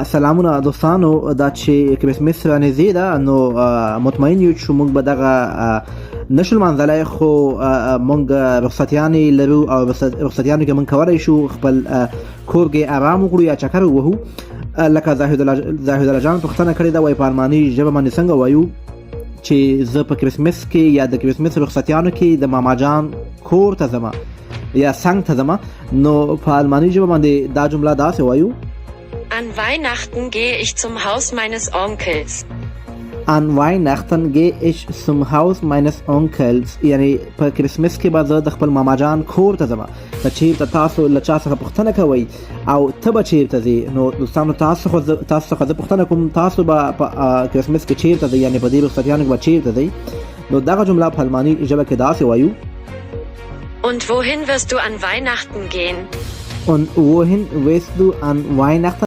سلامونه دوستانو، دا چې کرسمس را نږدې ده نو مطمئن یو چې موږ به دغه نشو لمانځلی، خو موږ رخصتیانې لرو او رخصتیانو کې موږ کولی شو خپل کور کې آرام وکړو یا چکر ووهو. لکه زاهد الله جان پوښتنه کړې ده، وایي په الماني ژبه باندې څنګه وایو چې زه په کرسمس کې یا د کرسمس رخصتیانو کې د ماما جان کور ته ځم یا څنګ ته ځم. نو په الماني ژبه باندې دا جمله داسې وایو: An Weihnachten gehe ich zum Haus meines Onkels. An Weihnachten gehe ich zum Haus meines Onkels. یعنی په کرسمس کې به زه د خپل ماما جان کور ته ځم. که چېرته تاسو له چا څخه پوښتنه کوئ او ته به چېرته ځې، نو دوستانو تاسو څخه زه پوښتنه کوم تاسو به په کرسمس کې چېرته ځئ، یعنې په دې رخصتیانو کې به چېرته ځئ. نو دغه جمله په الماني ژبه کې داسې وایو: Und wohin wirst du an Weihnachten gehen? Und wohin wirst du an Weihnachten